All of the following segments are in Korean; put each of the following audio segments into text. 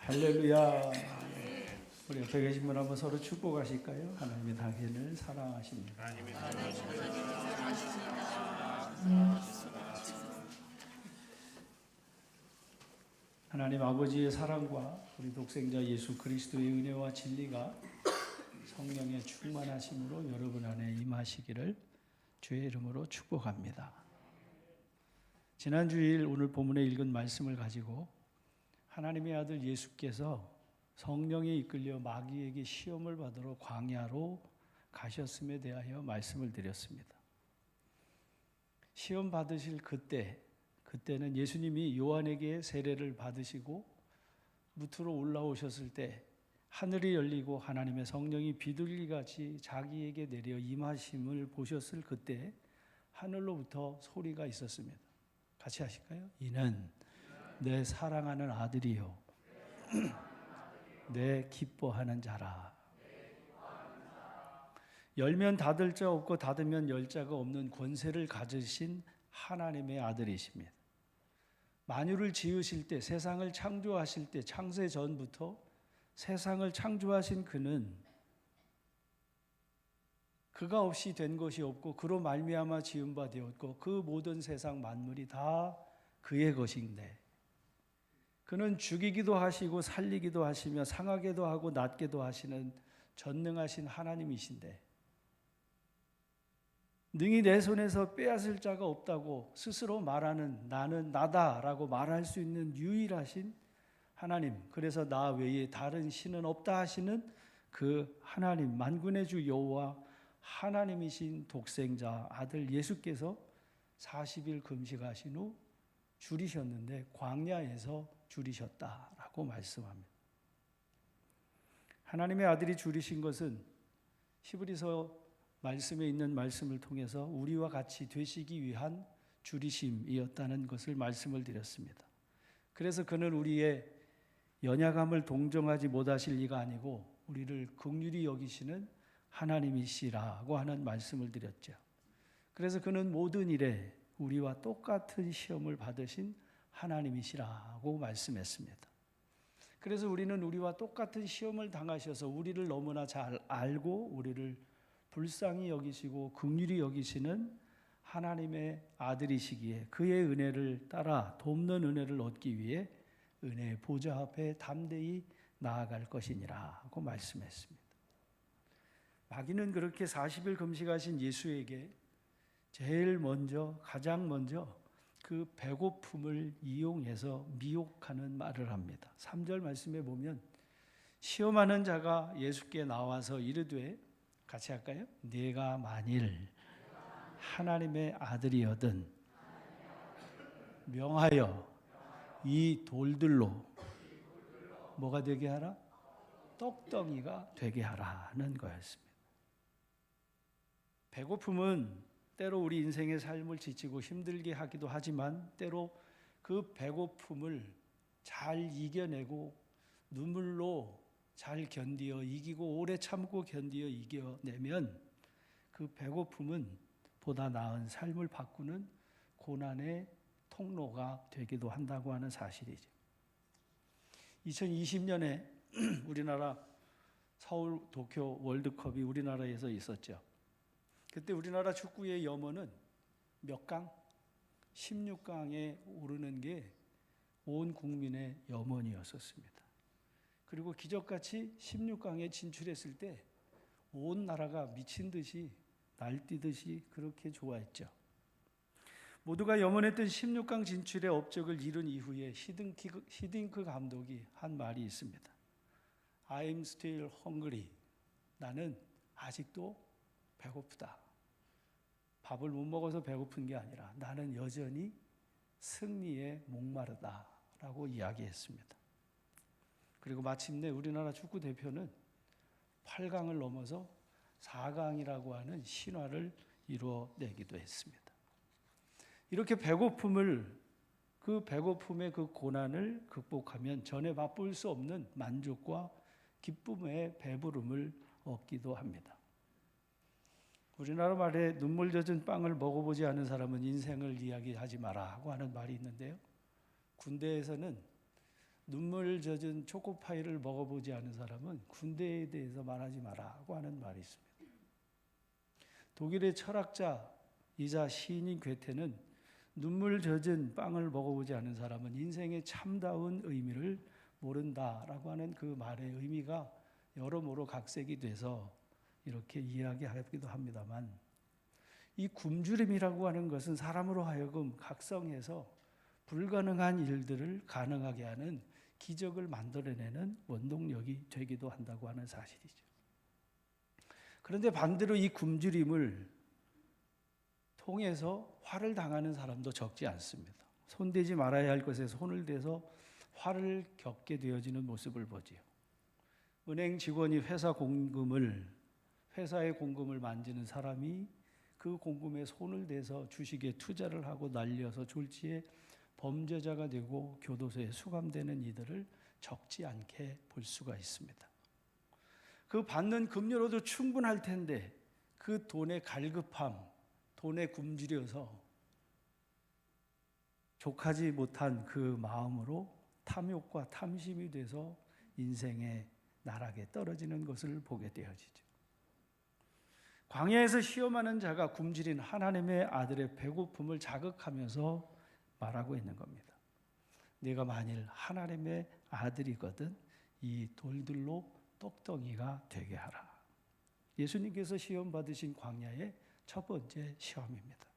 할렐루야. 우리 옆에 계신 분 한번 서로 축복하실까요? 하나님의 당신을 사랑하십니다. 하나님 아버지의 사랑과 우리 독생자 예수 그리스도의 은혜와 진리가 성령의 충만하심으로 여러분 안에 임하시기를 주의 이름으로 축복합니다. 지난 주일 오늘 본문에 읽은 말씀을 가지고 하나님의 아들 예수께서 성령에 이끌려 마귀에게 시험을 받으러 광야로 가셨음에 대하여 말씀을 드렸습니다. 시험 받으실 그때는 예수님이 요한에게 세례를 받으시고 무트로 올라오셨을 때 하늘이 열리고 하나님의 성령이 비둘기같이 자기에게 내려 임하심을 보셨을 그때 하늘로부터 소리가 있었습니다. 같이 하실까요? 이는 내 사랑하는 아들이요 내 기뻐하는 자라. 열면 닫을 자 없고 닫으면 열 자가 없는 권세를 가지신 하나님의 아들이십니다. 만유를 지으실 때, 세상을 창조하실 때, 창세 전부터 세상을 창조하신 그는 그가 없이 된 것이 없고 그로 말미암아 지은 바 되었고 그 모든 세상 만물이 다 그의 것인데 그는 죽이기도 하시고 살리기도 하시며 상하게도 하고 낫게도 하시는 전능하신 하나님이신데 능히 내 손에서 빼앗을 자가 없다고 스스로 말하는 나는 나다라고 말할 수 있는 유일하신 하나님, 그래서 나 외에 다른 신은 없다 하시는 그 하나님, 만군의 주 여호와 하나님이신 독생자 아들 예수께서 40일 금식하신 후 줄이셨는데 광야에서 줄이셨다라고 말씀합니다. 하나님의 아들이 줄이신 것은 히브리서 말씀에 있는 말씀을 통해서 우리와 같이 되시기 위한 줄이심이었다는 것을 말씀을 드렸습니다. 그래서 그는 우리의 연약함을 동정하지 못하실 리가 아니고 우리를 긍휼히 여기시는 하나님이시라고 하는 말씀을 드렸죠. 그래서 그는 모든 일에 우리와 똑같은 시험을 받으신 하나님이시라고 말씀했습니다. 그래서 우리는 우리와 똑같은 시험을 당하셔서 우리를 너무나 잘 알고 우리를 불쌍히 여기시고 긍휼히 여기시는 하나님의 아들이시기에 그의 은혜를 따라 돕는 은혜를 얻기 위해 은혜의 보좌 앞에 담대히 나아갈 것이니라고 말씀했습니다. 마귀는 그렇게 40일 금식하신 예수에게 가장 먼저 그 배고픔을 이용해서 미혹하는 말을 합니다. 3절 말씀에 보면 시험하는 자가 예수께 나와서 이르되 같이 할까요? 네가 만일 하나님의 아들이거든 명하여 이 돌들로 뭐가 되게 하라? 떡덩이가 되게 하라는 거였습니다. 배고픔은 때로 우리 인생의 삶을 지치고 힘들게 하기도 하지만 때로 그 배고픔을 잘 이겨내고 눈물로 잘 견디어 이기고 오래 참고 견디어 이겨내면 그 배고픔은 보다 나은 삶을 바꾸는 고난의 통로가 되기도 한다고 하는 사실이죠. 2020년에 우리나라 서울 도쿄 월드컵이 우리나라에서 있었죠. 그때 우리나라 축구의 염원은 몇 강? 16강에 오르는 게 온 국민의 염원이었었습니다. 그리고 기적같이 16강에 진출했을 때 온 나라가 미친 듯이 날뛰듯이 그렇게 좋아했죠. 모두가 염원했던 16강 진출의 업적을 이룬 이후에 히딩크 감독이 한 말이 있습니다. I'm still hungry. 나는 아직도 배고프다. 밥을 못 먹어서 배고픈 게 아니라 나는 여전히 승리에 목마르다라고 이야기했습니다. 그리고 마침내 우리나라 축구 대표는 8강을 넘어서 4강이라고 하는 신화를 이루어내기도 했습니다. 이렇게 그 배고픔의 그 고난을 극복하면 전에 맛볼 수 없는 만족과 기쁨의 배부름을 얻기도 합니다. 우리나라 말에 눈물 젖은 빵을 먹어보지 않은 사람은 인생을 이야기하지 마라고 하는 말이 있는데요. 군대에서는 눈물 젖은 초코파이를 먹어보지 않은 사람은 군대에 대해서 말하지 마라고 하는 말이 있습니다. 독일의 철학자이자 시인인 괴테는 눈물 젖은 빵을 먹어보지 않은 사람은 인생의 참다운 의미를 모른다라고 하는 그 말의 의미가 여러모로 각색이 돼서 이렇게 이야기하기도 합니다만, 이 굶주림이라고 하는 것은 사람으로 하여금 각성해서 불가능한 일들을 가능하게 하는 기적을 만들어내는 원동력이 되기도 한다고 하는 사실이죠. 그런데 반대로 이 굶주림을 통해서 화를 당하는 사람도 적지 않습니다. 손대지 말아야 할 것에 손을 대서 화를 겪게 되어지는 모습을 보지요. 은행 직원이 회사의 공금을 만지는 사람이 그 공금에 손을 대서 주식에 투자를 하고 날려서 졸지에 범죄자가 되고 교도소에 수감되는 이들을 적지 않게 볼 수가 있습니다. 그 받는 급료로도 충분할 텐데 그 돈의 갈급함, 돈에 굶주려서 족하지 못한 그 마음으로 탐욕과 탐심이 돼서 인생의 나락에 떨어지는 것을 보게 되어지죠. 광야에서 시험하는 자가 굶주린 하나님의 아들의 배고픔을 자극하면서 말하고 있는 겁니다. 네가 만일 하나님의 아들이거든 이 돌들로 떡덩이가 되게 하라. 예수님께서 시험 받으신 광야의 첫 번째 시험입니다.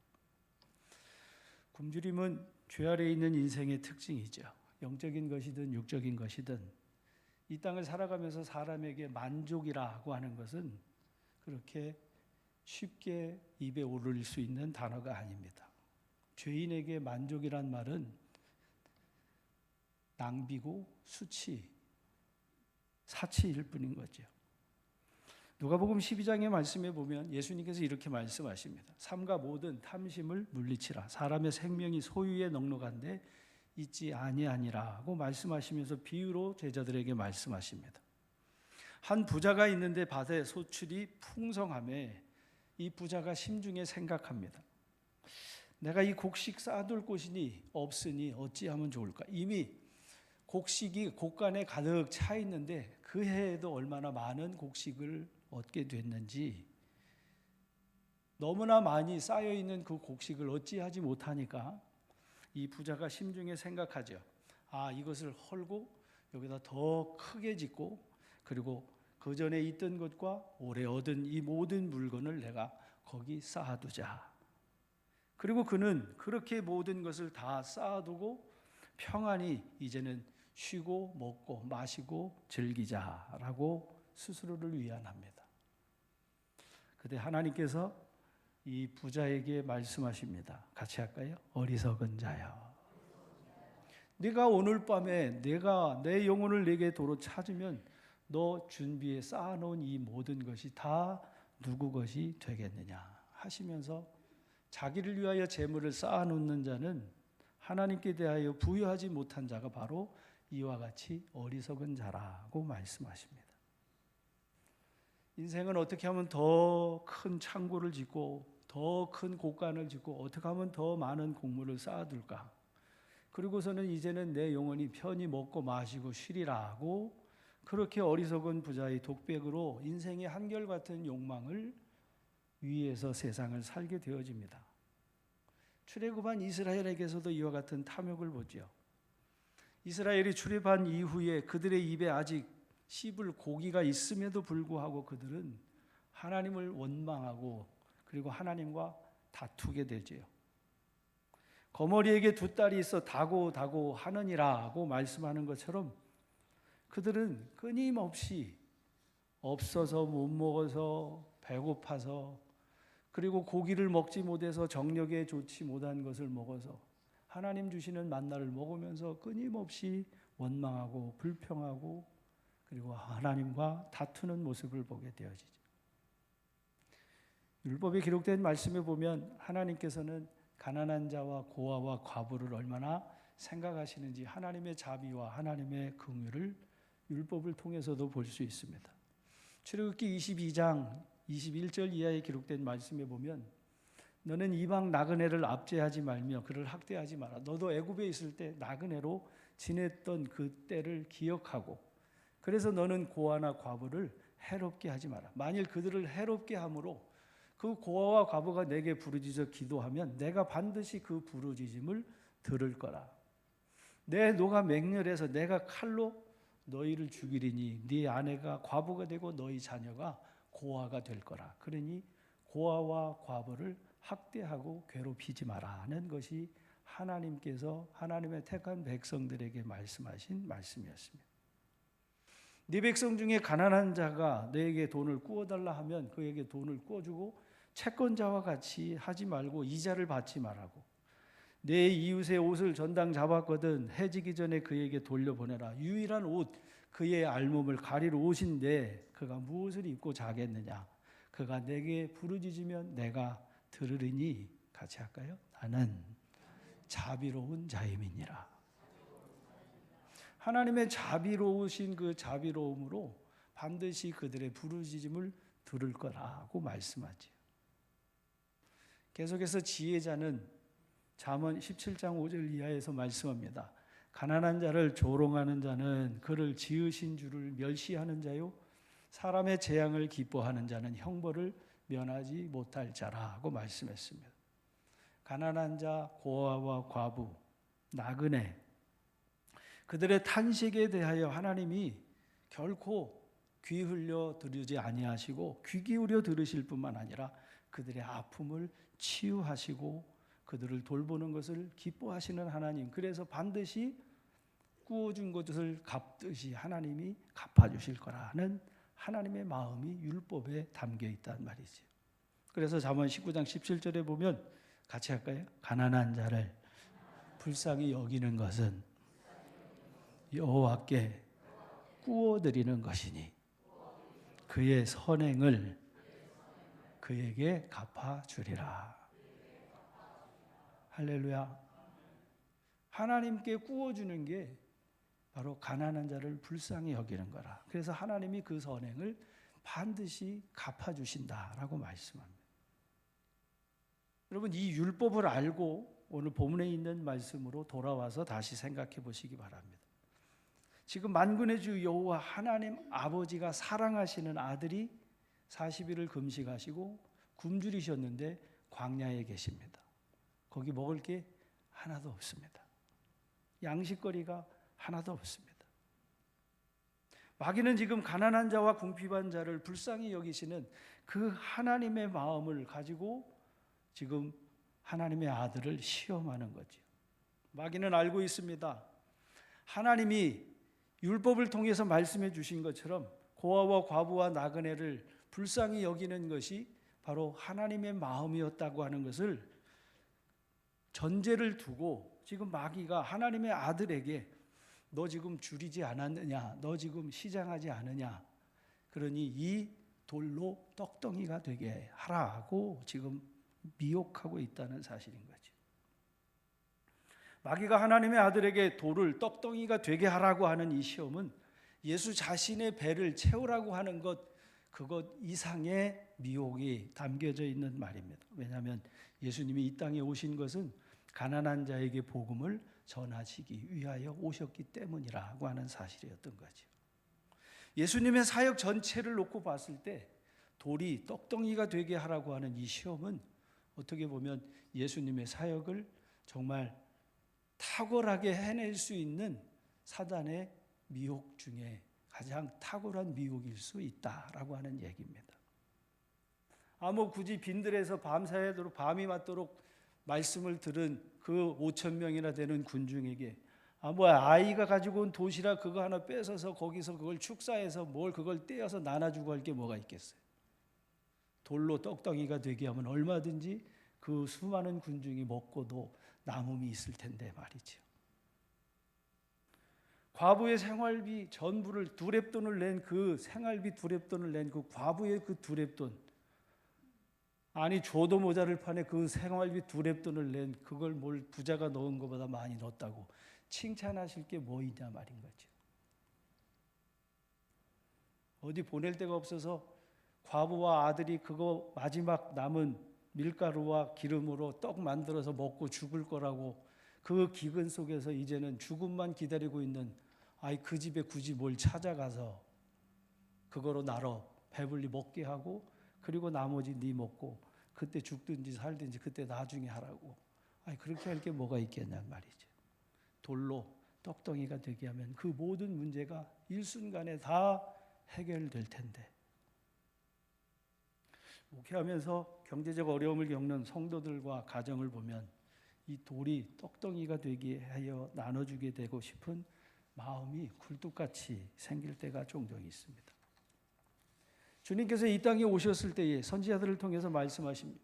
굶주림은 죄 아래에 있는 인생의 특징이죠. 영적인 것이든 육적인 것이든 이 땅을 살아가면서 사람에게 만족이라고 하는 것은 그렇게 쉽게 입에 오를 수 있는 단어가 아닙니다. 죄인에게 만족이란 말은 낭비고 수치, 사치일 뿐인 거죠. 누가복음 12장의 말씀에 보면 예수님께서 이렇게 말씀하십니다. 삼가 모든 탐심을 물리치라. 사람의 생명이 소유에 넉넉한데 있지 아니하니라고 말씀하시면서 비유로 제자들에게 말씀하십니다. 한 부자가 있는데 밭에 소출이 풍성하매 이 부자가 심중에 생각합니다. 내가 이 곡식 쌓아둘 곳이 없으니 어찌하면 좋을까? 이미 곡식이 곡간에 가득 차 있는데 그 해에도 얼마나 많은 곡식을 얻게 됐는지, 너무나 많이 쌓여 있는 그 곡식을 어찌하지 못하니까 이 부자가 심중에 생각하죠. 아, 이것을 헐고 여기다 더 크게 짓고 그리고 그 전에 있던 것과 올해 얻은 이 모든 물건을 내가 거기 쌓아두자. 그리고 그는 그렇게 모든 것을 다 쌓아두고 평안히 이제는 쉬고 먹고 마시고 즐기자라고 스스로를 위안합니다. 그때 하나님께서 이 부자에게 말씀하십니다. 같이 할까요? 어리석은 자여, 네가 오늘 밤에 내가 내 영혼을 내게 도로 찾으면 너 준비해 쌓아놓은 이 모든 것이 다 누구 것이 되겠느냐 하시면서 자기를 위하여 재물을 쌓아놓는 자는 하나님께 대하여 부여하지 못한 자가 바로 이와 같이 어리석은 자라고 말씀하십니다. 인생은 어떻게 하면 더 큰 창고를 짓고 더 큰 곡간을 짓고 어떻게 하면 더 많은 곡물을 쌓아둘까? 그리고서는 이제는 내 영혼이 편히 먹고 마시고 쉬리라고 그렇게 어리석은 부자의 독백으로 인생의 한결같은 욕망을 위해서 세상을 살게 되어집니다. 출애굽한 이스라엘에게서도 이와 같은 탐욕을 보죠. 이스라엘이 출애굽한 이후에 그들의 입에 아직 씹을 고기가 있음에도 불구하고 그들은 하나님을 원망하고 그리고 하나님과 다투게 되지요. 거머리에게 두 딸이 있어 다고 하느니라고 말씀하는 것처럼 그들은 끊임없이 없어서 못 먹어서 배고파서 그리고 고기를 먹지 못해서 정력에 좋지 못한 것을 먹어서 하나님 주시는 만나를 먹으면서 끊임없이 원망하고 불평하고 그리고 하나님과 다투는 모습을 보게 되어지죠. 율법에 기록된 말씀에 보면 하나님께서는 가난한 자와 고아와 과부를 얼마나 생각하시는지 하나님의 자비와 하나님의 긍휼을 율법을 통해서도 볼 수 있습니다. 출애굽기 22장 21절 이하에 기록된 말씀에 보면 너는 이방 나그네를 압제하지 말며 그를 학대하지 마라. 너도 애굽에 있을 때 나그네로 지냈던 그 때를 기억하고, 그래서 너는 고아나 과부를 해롭게 하지 마라. 만일 그들을 해롭게 함으로 그 고아와 과부가 내게 부르짖어 기도하면 내가 반드시 그 부르짖음을 들을 거라. 내 노가 맹렬해서 내가 칼로 너희를 죽이리니 네 아내가 과부가 되고 너희 자녀가 고아가 될 거라. 그러니 고아와 과부를 학대하고 괴롭히지 마라 하는 것이 하나님께서 하나님의 택한 백성들에게 말씀하신 말씀이었습니다. 네 백성 중에 가난한 자가 너에게 돈을 꾸어달라 하면 그에게 돈을 꾸어주고 채권자와 같이 하지 말고 이자를 받지 말라고. 내 이웃의 옷을 전당 잡았거든 해지기 전에 그에게 돌려보내라. 유일한 옷 그의 알몸을 가릴 옷인데 그가 무엇을 입고 자겠느냐. 그가 내게 부르짖으면 내가 들으리니. 같이 할까요? 나는 자비로운 자임이니라. 하나님의 자비로우신 그 자비로움으로 반드시 그들의 부르짖음을 들을 거라고 말씀하지요. 계속해서 지혜자는 잠언 17장 5절 이하에서 말씀합니다. 가난한 자를 조롱하는 자는 그를 지으신 주를 멸시하는 자요, 사람의 재앙을 기뻐하는 자는 형벌을 면하지 못할 자라고 말씀했습니다. 가난한 자, 고아와 과부, 나그네, 그들의 탄식에 대하여 하나님이 결코 귀 흘려 들으지 아니하시고 귀 기울여 들으실 뿐만 아니라 그들의 아픔을 치유하시고 그들을 돌보는 것을 기뻐하시는 하나님. 그래서 반드시 구워준 것을 갚듯이 하나님이 갚아주실 거라는 하나님의 마음이 율법에 담겨 있단 말이죠. 그래서 잠언 19장 17절에 보면 같이 할까요? 가난한 자를 불쌍히 여기는 것은 여호와께 구워드리는 것이니 그의 선행을 그에게 갚아주리라. 할렐루야. 하나님께 구워주는 게 바로 가난한 자를 불쌍히 여기는 거라. 그래서 하나님이 그 선행을 반드시 갚아주신다라고 말씀합니다. 여러분, 이 율법을 알고 오늘 본문에 있는 말씀으로 돌아와서 다시 생각해 보시기 바랍니다. 지금 만군의 주 여호와 하나님 아버지가 사랑하시는 아들이 40일을 금식하시고 굶주리셨는데 광야에 계십니다. 거기 먹을 게 하나도 없습니다. 양식거리가 하나도 없습니다. 마귀는 지금 가난한 자와 궁핍한 자를 불쌍히 여기시는 그 하나님의 마음을 가지고 지금 하나님의 아들을 시험하는 거죠. 마귀는 알고 있습니다. 하나님이 율법을 통해서 말씀해 주신 것처럼 고아와 과부와 나그네를 불쌍히 여기는 것이 바로 하나님의 마음이었다고 하는 것을 전제를 두고 지금 마귀가 하나님의 아들에게 너 지금 줄이지 않았느냐, 너 지금 시장하지 않느냐, 그러니 이 돌로 떡덩이가 되게 하라고 지금 미혹하고 있다는 사실인 거죠. 마귀가 하나님의 아들에게 돌을 떡덩이가 되게 하라고 하는 이 시험은 예수 자신의 배를 채우라고 하는 것, 그것 이상의 미혹이 담겨져 있는 말입니다. 왜냐하면 예수님이 이 땅에 오신 것은 가난한 자에게 복음을 전하시기 위하여 오셨기 때문이라고 하는 사실이었던 거죠. 예수님의 사역 전체를 놓고 봤을 때 돌이 떡덩이가 되게 하라고 하는 이 시험은 어떻게 보면 예수님의 사역을 정말 탁월하게 해낼 수 있는 사단의 미혹 중에 가장 탁월한 미혹일 수 있다라고 하는 얘기입니다. 뭐 굳이 빈들에서 밤새도록 밤이 맞도록 말씀을 들은 그 5,000명이나 되는 군중에게 아이가 가지고 온 도시락 그거 하나 뺏어서 거기서 그걸 축사해서 뭘 그걸 떼어서 나눠주고 할 게 뭐가 있겠어요. 돌로 떡덩이가 되게 하면 얼마든지 그 수많은 군중이 먹고도 남음이 있을 텐데 말이죠. 과부의 생활비 전부를 두렙돈을 낸 그 생활비 두렙돈을 낸 그 과부의 그 두렙돈, 아니 줘도 모자를 판에 그 생활비 두렙돈을 낸 그걸 뭘 부자가 넣은 것보다 많이 넣었다고 칭찬하실 게 뭐 있냐 말인 거죠. 어디 보낼 데가 없어서 과부와 아들이 그거 마지막 남은 밀가루와 기름으로 떡 만들어서 먹고 죽을 거라고 그 기근 속에서 이제는 죽음만 기다리고 있는 그 집에 굳이 뭘 찾아가서 그거로 나눠 배불리 먹게 하고 그리고 나머지 네 먹고 그때 죽든지 살든지 그때 나중에 하라고. 그렇게 할 게 뭐가 있겠냔 말이죠. 돌로 떡덩이가 되게 하면 그 모든 문제가 일순간에 다 해결될 텐데. 목회하면서 경제적 어려움을 겪는 성도들과 가정을 보면 이 돌이 떡덩이가 되게 하여 나눠주게 되고 싶은 마음이 굴뚝같이 생길 때가 종종 있습니다. 주님께서 이 땅에 오셨을 때에 선지자들을 통해서 말씀하십니다.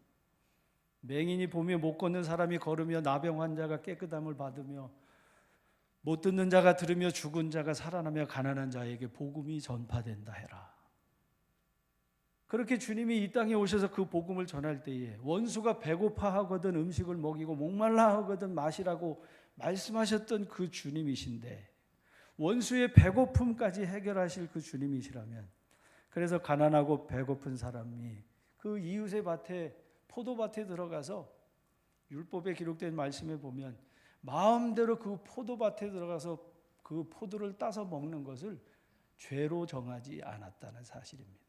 맹인이 보며 못 걷는 사람이 걸으며 나병 환자가 깨끗함을 받으며 못 듣는 자가 들으며 죽은 자가 살아나며 가난한 자에게 복음이 전파된다 해라. 그렇게 주님이 이 땅에 오셔서 그 복음을 전할 때에 원수가 배고파하거든 음식을 먹이고 목말라 하거든 마시라고 말씀하셨던 그 주님이신데 원수의 배고픔까지 해결하실 그 주님이시라면 그래서 가난하고 배고픈 사람이 그 이웃의 밭에 포도밭에 들어가서 율법에 기록된 말씀에 보면 마음대로 그 포도밭에 들어가서 그 포도를 따서 먹는 것을 죄로 정하지 않았다는 사실입니다.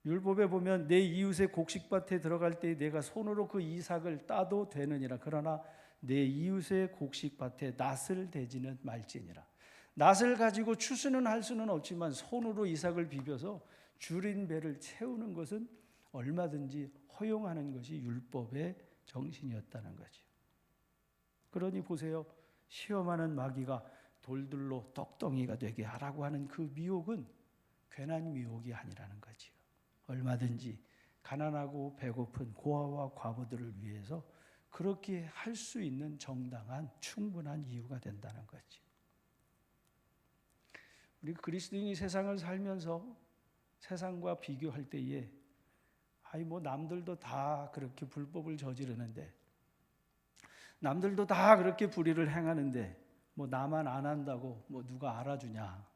율법에 보면 내 이웃의 곡식밭에 들어갈 때 내가 손으로 그 이삭을 따도 되느니라. 그러나 내 이웃의 곡식밭에 낫을 대지는 말지니라. 낫을 가지고 추수는 할 수는 없지만 손으로 이삭을 비벼서 줄인 배를 채우는 것은 얼마든지 허용하는 것이 율법의 정신이었다는 거죠. 그러니 보세요. 시험하는 마귀가 돌들로 떡덩이가 되게 하라고 하는 그 미혹은 괜한 미혹이 아니라는 거죠. 얼마든지 가난하고 배고픈 고아와 과부들을 위해서 그렇게 할 수 있는 정당한 충분한 이유가 된다는 거죠. 우리 그리스도인이 세상을 살면서 세상과 비교할 때에 남들도 다 그렇게 불법을 저지르는데 남들도 다 그렇게 불의를 행하는데 나만 안 한다고 누가 알아주냐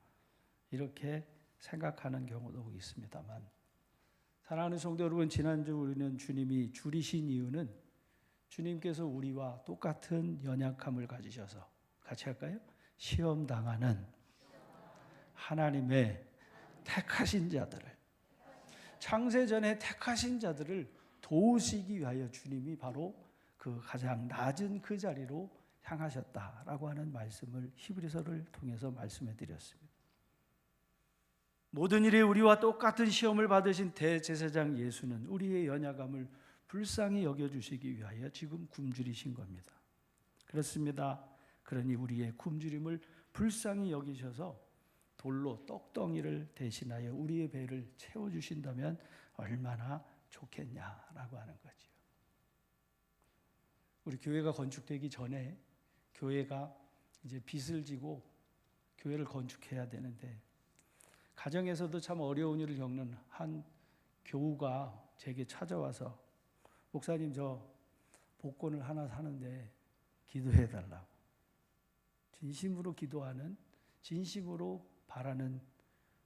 이렇게 생각하는 경우도 있습니다만 사랑하는 성도 여러분, 지난주 우리는 주님이 줄이신 이유는 주님께서 우리와 똑같은 연약함을 가지셔서 같이 할까요? 시험당하는 하나님의 택하신 자들을 창세전에 택하신 자들을 도우시기 위하여 주님이 바로 그 가장 낮은 그 자리로 향하셨다라고 하는 말씀을 히브리서를 통해서 말씀해 드렸습니다. 모든 일에 우리와 똑같은 시험을 받으신 대제사장 예수는 우리의 연약함을 불쌍히 여겨주시기 위하여 지금 굶주리신 겁니다. 그렇습니다. 그러니 우리의 굶주림을 불쌍히 여기셔서 돌로 떡덩이를 대신하여 우리의 배를 채워주신다면 얼마나 좋겠냐라고 하는 거죠. 우리 교회가 건축되기 전에 교회가 이제 빚을 지고 교회를 건축해야 되는데 가정에서도 참 어려운 일을 겪는 한 교우가 제게 찾아와서 목사님 저 복권을 하나 사는데 기도해 달라고 진심으로 기도하는 진심으로 바라는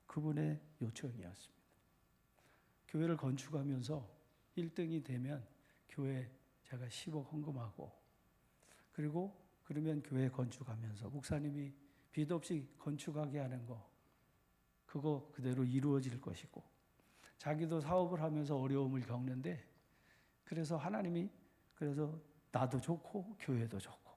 그분의 요청이었습니다. 교회를 건축하면서 1등이 되면 교회 제가 10억 헌금하고 그리고 그러면 교회 건축하면서 목사님이 빚 없이 건축하게 하는 거 그거 그대로 이루어질 것이고 자기도 사업을 하면서 어려움을 겪는데 그래서 하나님이 그래서 나도 좋고 교회도 좋고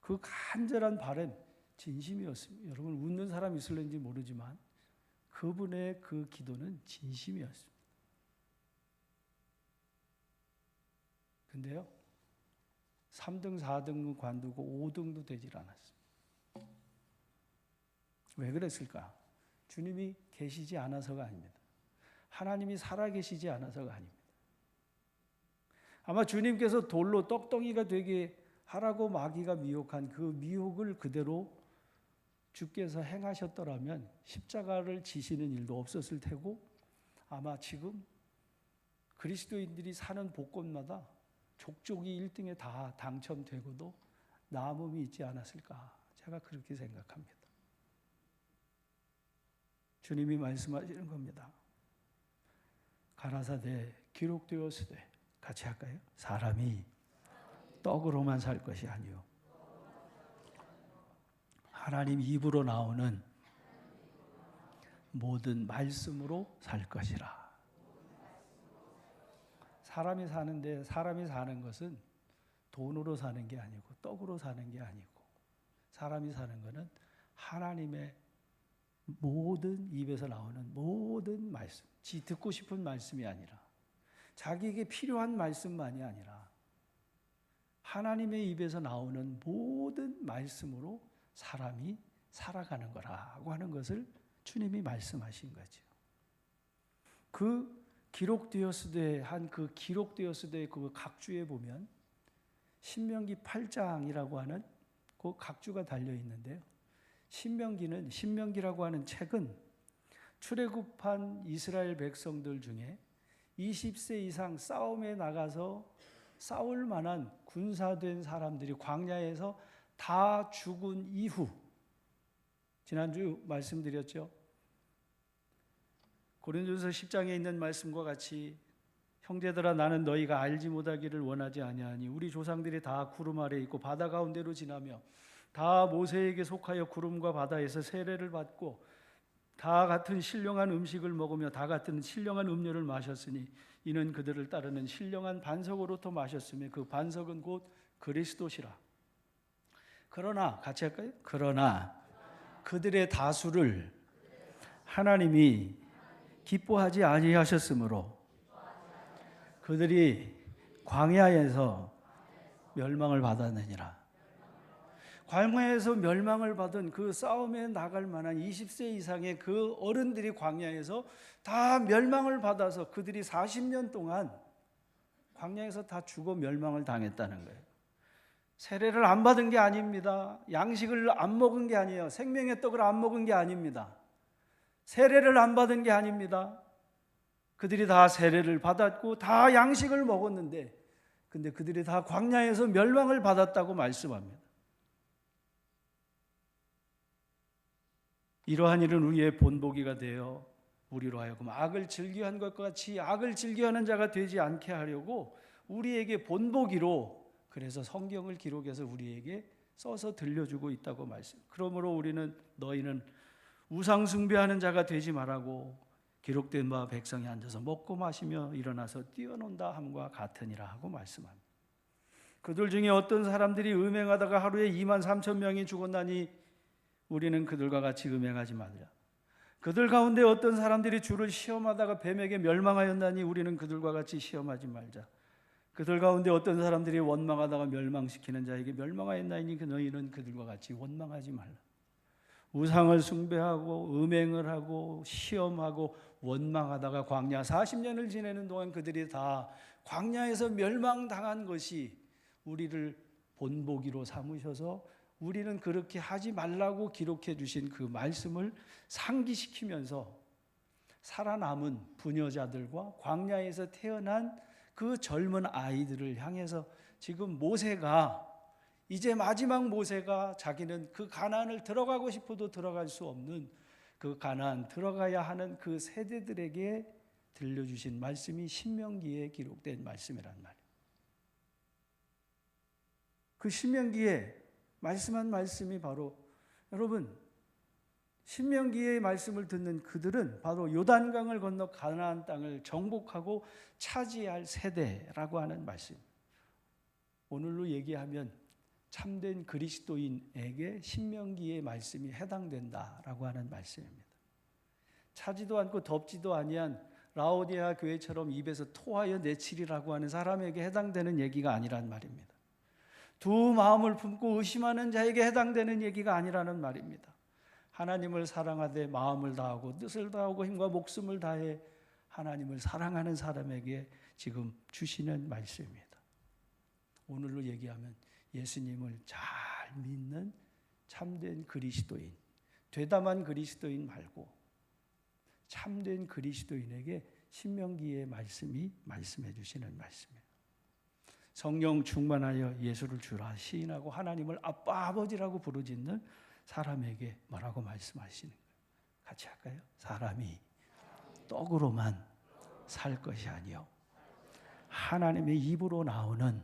그 간절한 바람 진심이었습니다. 여러분 웃는 사람 있을는지 모르지만 그분의 그 기도는 진심이었습니다. 근데요 3등, 4등 관두고 5등도 되질 않았습니다. 왜 그랬을까? 주님이 계시지 않아서가 아닙니다. 하나님이 살아계시지 않아서가 아닙니다. 아마 주님께서 돌로 떡덩이가 되게 하라고 마귀가 미혹한 그 미혹을 그대로 주께서 행하셨더라면 십자가를 지시는 일도 없었을 테고 아마 지금 그리스도인들이 사는 복권마다 족족이 1등에 다 당첨되고도 남음이 있지 않았을까 제가 그렇게 생각합니다. 주님이 말씀하시는 겁니다. 가라사대 기록되었으되, 같이 할까요? 사람이 떡으로만 살 것이 아니요 하나님 입으로 나오는 모든 말씀으로 살 것이라. 사람이 사는 것은 돈으로 사는 게 아니고 떡으로 사는 게 아니고, 사람이 사는 것은 하나님의 모든 입에서 나오는 모든 말씀, 지 듣고 싶은 말씀이 아니라, 자기에게 필요한 말씀만이 아니라 하나님의 입에서 나오는 모든 말씀으로 사람이 살아가는 거라고 하는 것을 주님이 말씀하신 거죠. 그 기록되었으되 한 그 기록되었으되 그 각주에 보면 신명기 8장이라고 하는 그 각주가 달려 있는데요. 신명기라고 하는 책은 출애굽한 이스라엘 백성들 중에 20세 이상 싸움에 나가서 싸울 만한 군사된 사람들이 광야에서 다 죽은 이후, 지난주 말씀드렸죠. 고린도전서 10장에 있는 말씀과 같이 형제들아 나는 너희가 알지 못하기를 원하지 아니하니 우리 조상들이 다 구름 아래 있고 바다 가운데로 지나며 다 모세에게 속하여 구름과 바다에서 세례를 받고 다 같은 신령한 음식을 먹으며 다 같은 신령한 음료를 마셨으니 이는 그들을 따르는 신령한 반석으로부터 마셨으며 그 반석은 곧 그리스도시라. 그러나, 같이 할까요? 그러나 그들의 다수를 하나님이 기뻐하지 아니하셨으므로 그들이 광야에서 멸망을 받았느니라. 광야에서 멸망을 받은 그 싸움에 나갈 만한 20세 이상의 그 어른들이 광야에서 다 멸망을 받아서 그들이 40년 동안 광야에서 다 죽어 멸망을 당했다는 거예요. 세례를 안 받은 게 아닙니다. 양식을 안 먹은 게 아니에요. 생명의 떡을 안 먹은 게 아닙니다. 세례를 안 받은 게 아닙니다. 그들이 다 세례를 받았고 다 양식을 먹었는데, 근데 그들이 다 광야에서 멸망을 받았다고 말씀합니다. 이러한 일은 우리의 본보기가 되어 우리로 하여금 악을 즐겨한 것과 같이 악을 즐겨하는 자가 되지 않게 하려고 우리에게 본보기로, 그래서 성경을 기록해서 우리에게 써서 들려주고 있다고 말씀. 그러므로 우리는 너희는 우상 숭배하는 자가 되지 말라고 기록된 바 백성이 앉아서 먹고 마시며 일어나서 뛰어논다 함과 같으니라 하고 말씀합니다. 그들 중에 어떤 사람들이 음행하다가 하루에 23,000명이 죽었나니 우리는 그들과 같이 음행하지 말자. 그들 가운데 어떤 사람들이 주를 시험하다가 뱀에게 멸망하였나니 우리는 그들과 같이 시험하지 말자. 그들 가운데 어떤 사람들이 원망하다가 멸망시키는 자에게 멸망하였나니 너희는 그들과 같이 원망하지 말라. 우상을 숭배하고 음행을 하고 시험하고 원망하다가 광야 40년을 지내는 동안 그들이 다 광야에서 멸망당한 것이 우리를 본보기로 삼으셔서 우리는 그렇게 하지 말라고 기록해 주신 그 말씀을 상기시키면서 살아남은 부녀자들과 광야에서 태어난 그 젊은 아이들을 향해서 지금 모세가, 이제 마지막 모세가 자기는 그 가나안을 들어가고 싶어도 들어갈 수 없는 그 가나안 들어가야 하는 그 세대들에게 들려주신 말씀이 신명기에 기록된 말씀이란 말이에요. 그 신명기에 말씀한 말씀이 바로, 여러분, 신명기의 말씀을 듣는 그들은 바로 요단강을 건너 가나안 땅을 정복하고 차지할 세대라고 하는 말씀. 오늘로 얘기하면 참된 그리스도인에게 신명기의 말씀이 해당된다라고 하는 말씀입니다. 차지도 않고 덥지도 아니한 라오디아 교회처럼 입에서 토하여 내치리라고 하는 사람에게 해당되는 얘기가 아니란 말입니다. 두 마음을 품고 의심하는 자에게 해당되는 얘기가 아니라는 말입니다. 하나님을 사랑하되 마음을 다하고 뜻을 다하고 힘과 목숨을 다해 하나님을 사랑하는 사람에게 지금 주시는 말씀입니다. 오늘로 얘기하면 예수님을 잘 믿는 참된 그리스도인, 되담한 그리스도인 말고 참된 그리스도인에게 신명기의 말씀이 말씀해 주시는 말씀이에요. 성령 충만하여 예수를 주라 시인하고 하나님을 아빠 아버지라고 부르짖는 사람에게 뭐라고 말씀하시는 거예요? 같이 할까요? 사람이 떡으로만 살 것이 아니요 하나님의 입으로 나오는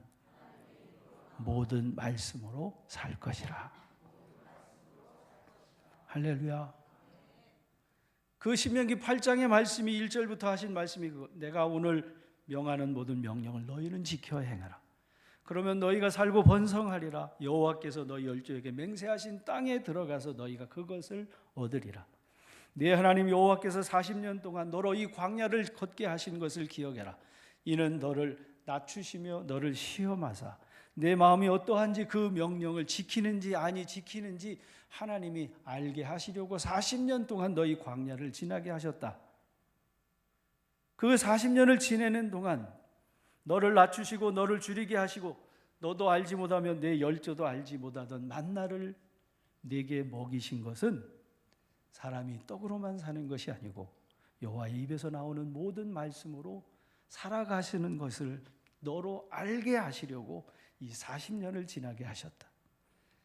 모든 말씀으로 살 것이라. 할렐루야. 그 신명기 8장의 말씀이 1절부터 하신 말씀이 내가 오늘 명하는 모든 명령을 너희는 지켜 행하라. 그러면 너희가 살고 번성하리라. 여호와께서 너희 열조에게 맹세하신 땅에 들어가서 너희가 그것을 얻으리라. 네 하나님 여호와께서 40년 동안 너로 이 광야를 걷게 하신 것을 기억해라. 이는 너를 낮추시며 너를 시험하사 내 마음이 어떠한지 그 명령을 지키는지 아니 지키는지 하나님이 알게 하시려고 40년 동안 너희 광야를 지나게 하셨다. 그 40년을 지내는 동안 너를 낮추시고 너를 줄이게 하시고 너도 알지 못하며 내 열조도 알지 못하던 만나를 네게 먹이신 것은 사람이 떡으로만 사는 것이 아니고 여호와의 입에서 나오는 모든 말씀으로 살아가시는 것을 너로 알게 하시려고 이 40년을 지나게 하셨다.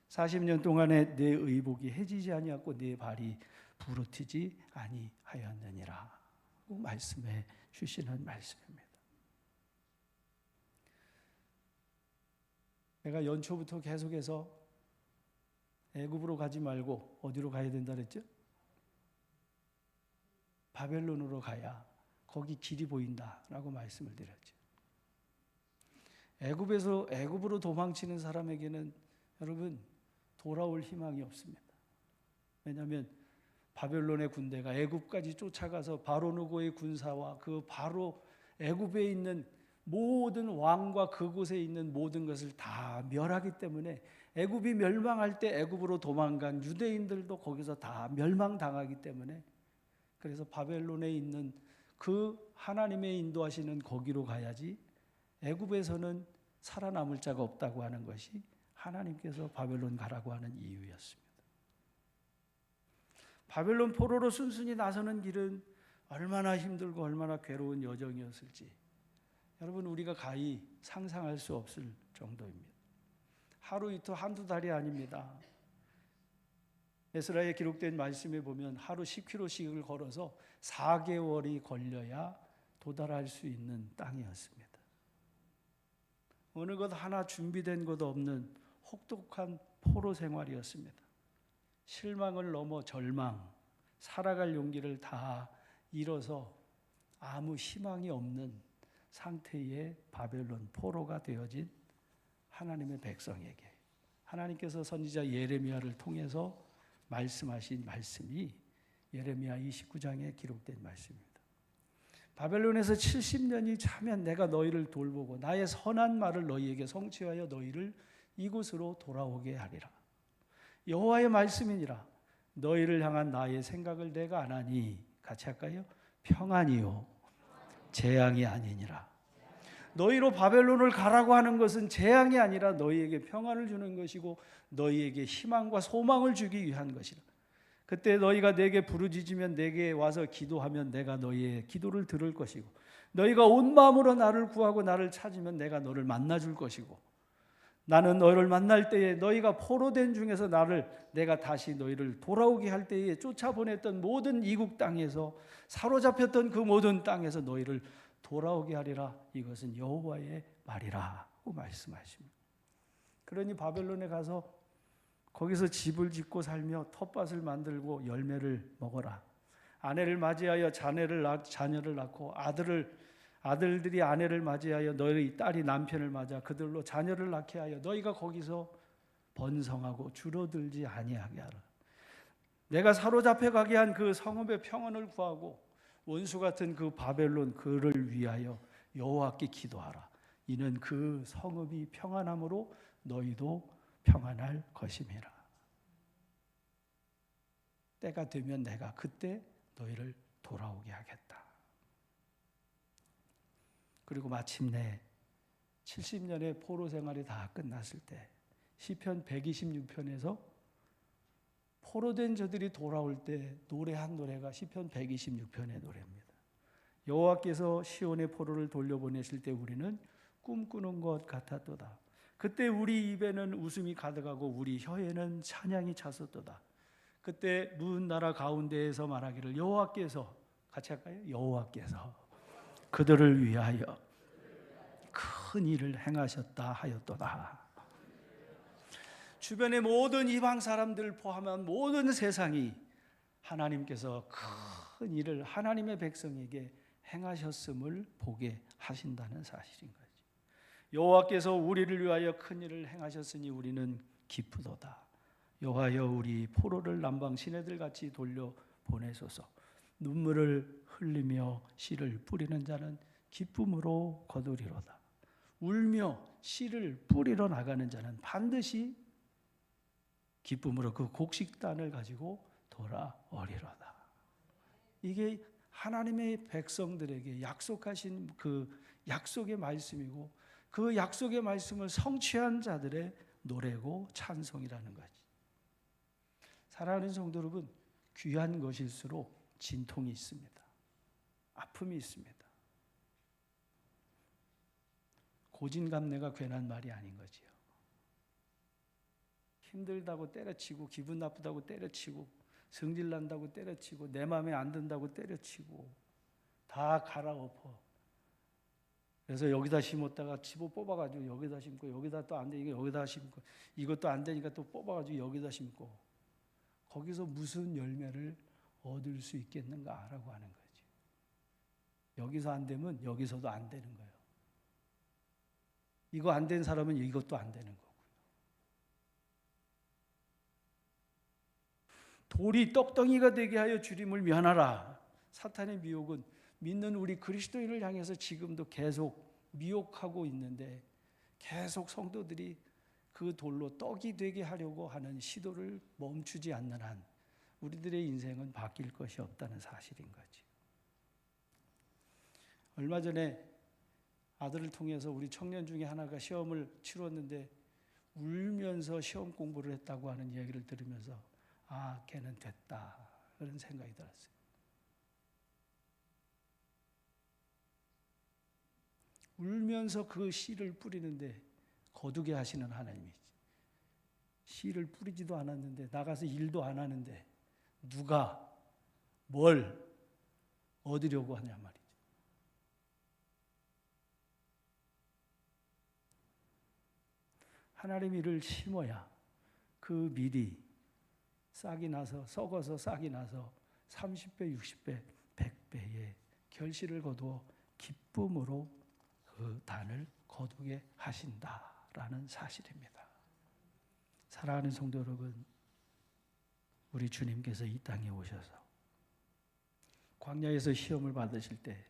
40년 동안에 내 의복이 해지지 아니하고 내 발이 부르트지 아니하였느니라 말씀해 주시는 말씀입니다. 내가 연초부터 계속해서 애굽으로 가지 말고 어디로 가야 된다 그랬죠? 바벨론으로 가야 거기 길이 보인다라고 말씀을 드렸죠. 애굽으로 도망치는 사람에게는 여러분 돌아올 희망이 없습니다. 왜냐하면 바벨론의 군대가 애굽까지 쫓아가서 바로누고의 군사와 그 바로 애굽에 있는 모든 왕과 그곳에 있는 모든 것을 다 멸하기 때문에 애굽이 멸망할 때 애굽으로 도망간 유대인들도 거기서 다 멸망당하기 때문에 그래서 바벨론에 있는 그 하나님의 인도하시는 거기로 가야지 애굽에서는 살아남을 자가 없다고 하는 것이 하나님께서 바벨론 가라고 하는 이유였습니다. 바벨론 포로로 순순히 나서는 길은 얼마나 힘들고 얼마나 괴로운 여정이었을지 여러분 우리가 가히 상상할 수 없을 정도입니다. 하루 이틀 한두 달이 아닙니다. 에스라에 기록된 말씀에 보면 하루 10km씩을 걸어서 4개월이 걸려야 도달할 수 있는 땅이었습니다. 어느 것 하나 준비된 것 없는 혹독한 포로 생활이었습니다. 실망을 넘어 절망, 살아갈 용기를 다 잃어서 아무 희망이 없는 상태의 바벨론 포로가 되어진 하나님의 백성에게 하나님께서 선지자 예레미야를 통해서 말씀하신 말씀이 예레미야 29장에 기록된 말씀입니다. 바벨론에서 70년이 차면 내가 너희를 돌보고 나의 선한 말을 너희에게 성취하여 너희를 이곳으로 돌아오게 하리라. 여호와의 말씀이니라. 너희를 향한 나의 생각을 내가 아나니 같이 할까요? 평안이요 재앙이 아니니라. 너희로 바벨론을 가라고 하는 것은 재앙이 아니라 너희에게 평안을 주는 것이고 너희에게 희망과 소망을 주기 위한 것이라. 그때 너희가 내게 부르짖으면 내게 와서 기도하면 내가 너희의 기도를 들을 것이고 너희가 온 마음으로 나를 구하고 나를 찾으면 내가 너를 만나줄 것이고 나는 너희를 만날 때에 너희가 포로된 중에서 내가 다시 너희를 돌아오게 할 때에 쫓아보냈던 모든 이국 땅에서 사로잡혔던 그 모든 땅에서 너희를 돌아오게 하리라. 이것은 여호와의 말이라고 말씀하십니다. 그러니 바벨론에 가서 거기서 집을 짓고 살며 텃밭을 만들고 열매를 먹어라. 아내를 맞이하여 자녀를 낳고 아들들이 아내를 맞이하여 너희 딸이 남편을 맞아 그들로 자녀를 낳게 하여 너희가 거기서 번성하고 줄어들지 아니하게 하라. 내가 사로잡혀 가게 한 그 성읍의 평안을 구하고 원수 같은 그 바벨론 그를 위하여 여호와께 기도하라. 이는 그 성읍이 평안함으로 너희도 평안할 것임이라. 때가 되면 내가 그때 너희를 돌아오게 하겠다. 그리고 마침내 70년의 포로 생활이 다 끝났을 때 시편 126편에서 포로된 저들이 돌아올 때 노래한 노래가 시편 126편의 노래입니다. 여호와께서 시온의 포로를 돌려보내실 때 우리는 꿈꾸는 것 같았도다. 그때 우리 입에는 웃음이 가득하고 우리 혀에는 찬양이 찼었도다. 그때 문 나라 가운데에서 말하기를 여호와께서, 같이 할까요? 여호와께서 그들을 위하여 큰 일을 행하셨다 하였도다. 주변의 모든 이방 사람들 포함한 모든 세상이 하나님께서 큰 일을 하나님의 백성에게 행하셨음을 보게 하신다는 사실인 거죠. 여호와께서 우리를 위하여 큰 일을 행하셨으니 우리는 기쁘도다. 여호와여 우리 포로를 남방 시내들 같이 돌려 보내소서. 눈물을 흘리며 씨를 뿌리는 자는 기쁨으로 거두리로다. 울며 씨를 뿌리러 나가는 자는 반드시 기쁨으로 그 곡식단을 가지고 돌아오리로다. 이게 하나님의 백성들에게 약속하신 그 약속의 말씀이고 그 약속의 말씀을 성취한 자들의 노래고 찬송이라는 거지. 사랑하는 성도 여러분, 귀한 것일수록 진통이 있습니다. 아픔이 있습니다. 고진감래가 괜한 말이 아닌 거지요. 힘들다고 때려치고 기분 나쁘다고 때려치고 성질 난다고 때려치고 내 마음에 안 든다고 때려치고 다 갈아엎어. 그래서 여기다 심었다가 집어 뽑아가지고 여기다 심고 여기다 또 안 되니까 여기다 심고 이것도 안 되니까 또 뽑아가지고 여기다 심고 거기서 무슨 열매를 얻을 수 있겠는가라고 하는 거지. 여기서 안 되면 여기서도 안 되는 거예요. 이거 안 된 사람은 이것도 안 되는 거고요. 돌이 떡덩이가 되게 하여 주림을 면하라. 사탄의 미혹은 믿는 우리 그리스도인을 향해서 지금도 계속 미혹하고 있는데 계속 성도들이 그 돌로 떡이 되게 하려고 하는 시도를 멈추지 않는 한 우리들의 인생은 바뀔 것이 없다는 사실인 거지. 얼마 전에 아들을 통해서 우리 청년 중에 하나가 시험을 치렀는데 울면서 시험 공부를 했다고 하는 이야기를 들으면서 아, 걔는 됐다 그런 생각이 들었어요. 울면서 그 씨를 뿌리는데 거두게 하시는 하나님이지. 씨를 뿌리지도 않았는데 나가서 일도 안 하는데 누가 뭘 얻으려고 하냐 말이죠. 하나님 일을 심어야 그 밀이 싹이 나서 썩어서 싹이 나서 30배, 60배, 100배의 결실을 거두어 기쁨으로 그 단을 거두게 하신다라는 사실입니다. 사랑하는 성도 여러분, 우리 주님께서 이 땅에 오셔서 광야에서 시험을 받으실 때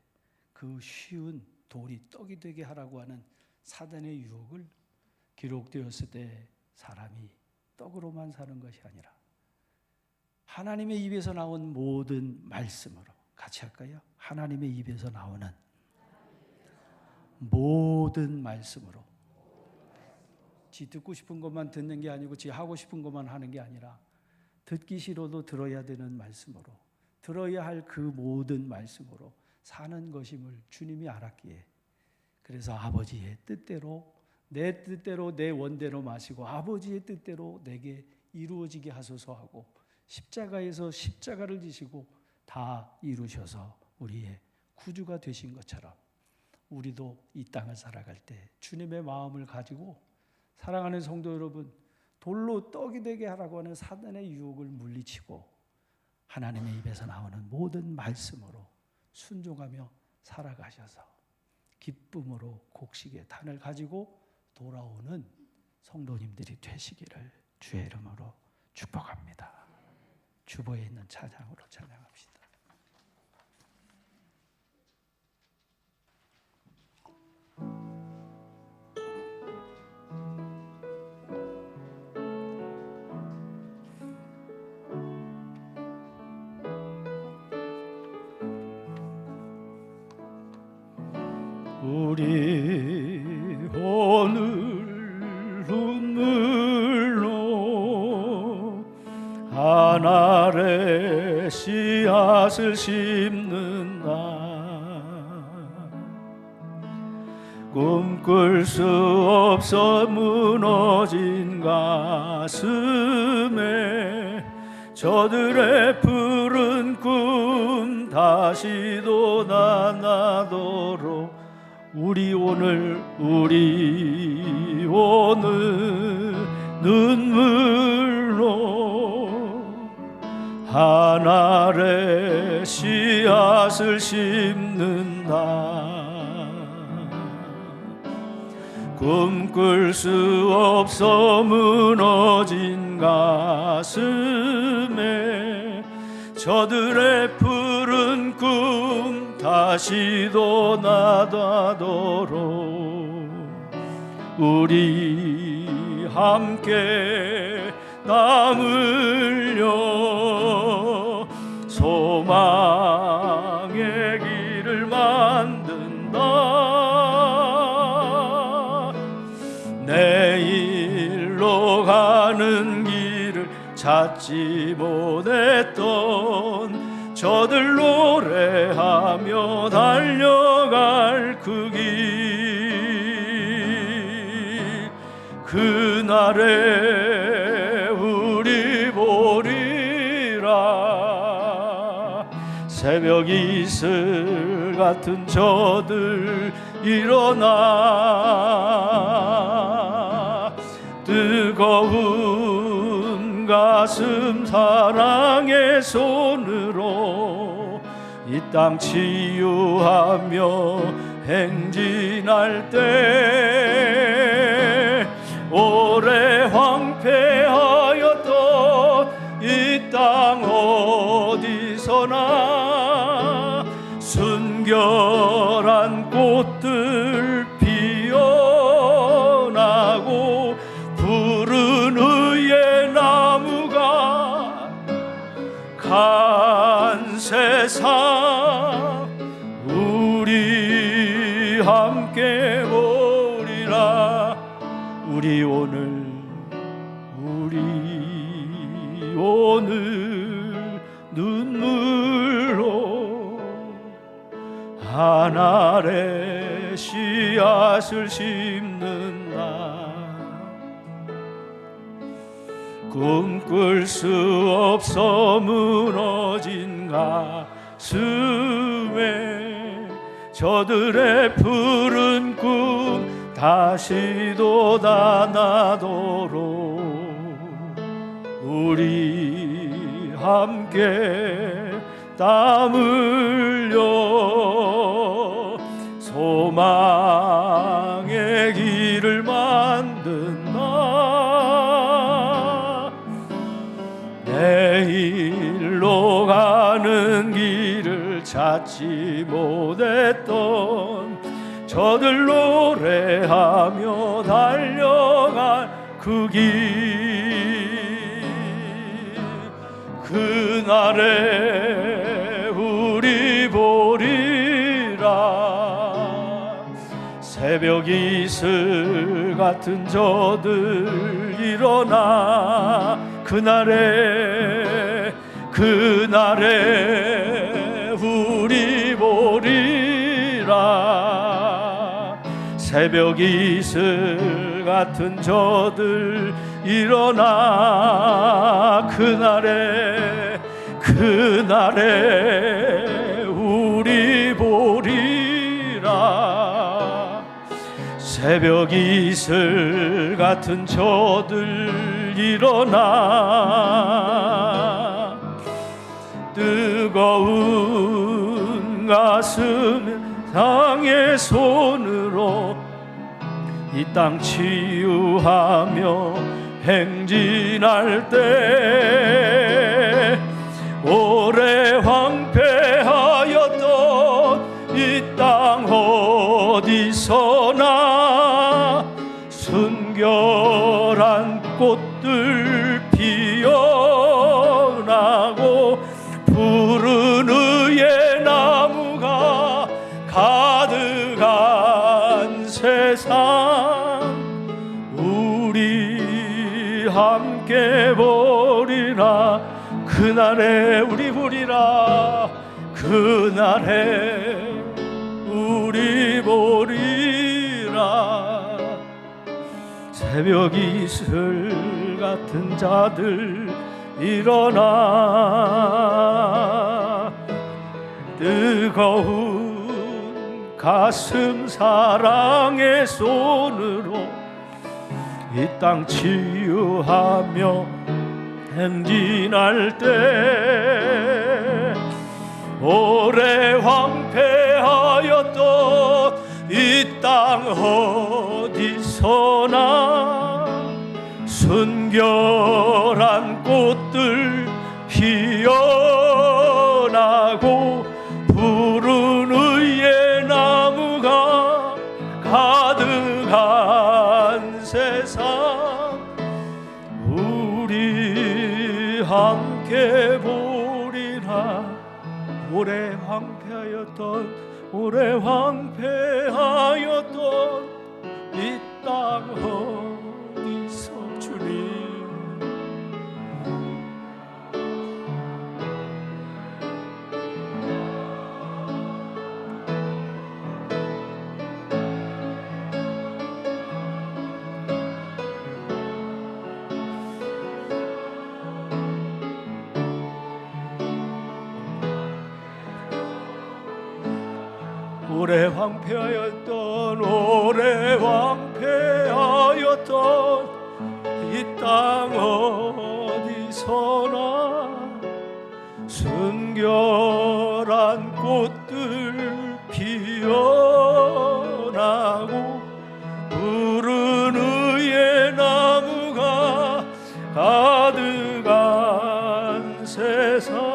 그 쉬운 돌이 떡이 되게 하라고 하는 사단의 유혹을 기록되었을 때 사람이 떡으로만 사는 것이 아니라 하나님의 입에서 나온 모든 말씀으로, 같이 할까요? 하나님의 입에서 나오는 모든 말씀으로, 지 듣고 싶은 것만 듣는 게 아니고 지 하고 싶은 것만 하는 게 아니라 듣기 싫어도 들어야 되는 말씀으로, 들어야 할 그 모든 말씀으로 사는 것임을 주님이 알았기에, 그래서 아버지의 뜻대로, 내 뜻대로 내 원대로 마시고 아버지의 뜻대로 내게 이루어지게 하소서 하고 십자가에서 십자가를 지시고 다 이루셔서 우리의 구주가 되신 것처럼 우리도 이 땅을 살아갈 때 주님의 마음을 가지고, 사랑하는 성도 여러분, 돌로 떡이 되게 하라고 하는 사단의 유혹을 물리치고 하나님의 입에서 나오는 모든 말씀으로 순종하며 살아가셔서 기쁨으로 곡식의 단을 가지고 돌아오는 성도님들이 되시기를 주의 이름으로 축복합니다. 주보에 있는 찬양으로 찬양합시다. 우리 오늘 눈물로 하늘에 씨앗을 심는다. 꿈꿀 수 없어 무너진 가슴에 저들의 푸른 꿈 다시도 나나도록 우리 오늘 눈물로 하늘에 씨앗을 심는다. 꿈꿀 수 없어 무너진 가슴에 저들의 푸른 꿈 다시도 나다도록 우리 함께 땀 흘려 소망의 길을 만든다. 내일로 가는 길을 찾지 못했던 저들 노래하며 달려갈 그 길, 그날에 우리 보리라. 새벽 이슬 같은 저들 일어나 뜨거운 가슴 사랑의 손으로 이 땅 치유하며 행진할 때 오래 황폐하였던 이 땅 어디서나 순결한 꽃들 피어나고 푸른 의의 나무가 간 세상 우리 함께 보리라. 우리 오늘 눈물로 하늘에 씨앗을 심는다. 꿈꿀 수 없어 무너진 가슴에 저들의 푸른 꿈 다시도 나나도록 우리 함께 땀 흘려 소망의 길을 만든다. 내일로 가는 길을 찾지 못했던 저들 노래하며 달려갈 그 길, 그날에 우리 보리라. 새벽 이슬 같은 저들 일어나 그날에 우리 보리라. 새벽 이슬 같은 저들 일어나 그날에 우리 보리라. 새벽 이슬 같은 저들 일어나 뜨거운 가슴 상의 손으로 이 땅 치유하며 행진할 때 오래 황폐하였던 이 땅 어디서나 순결한 꽃들 피어나고 푸른 의의 나무가 가득한 세상 우리 함께 보리라. 그날에 우리 보리라. 그날에 우리 보리라. 새벽 이슬 같은 자들 일어나 뜨거운 가슴 사랑의 손으로 이 땅 치유하며 행진할 때 오래 황폐하였던 이 땅 어디서나 순결한 꽃들 피어나고 푸른 의의 나무가 가득한 세상 우리 함께 보리라. 오래 황폐하였던 이 땅 어디서 주님 오래 황폐하였던 이 땅 어디서나 순결한 꽃들 피어나고 푸른 의의 나무가 가득한 세상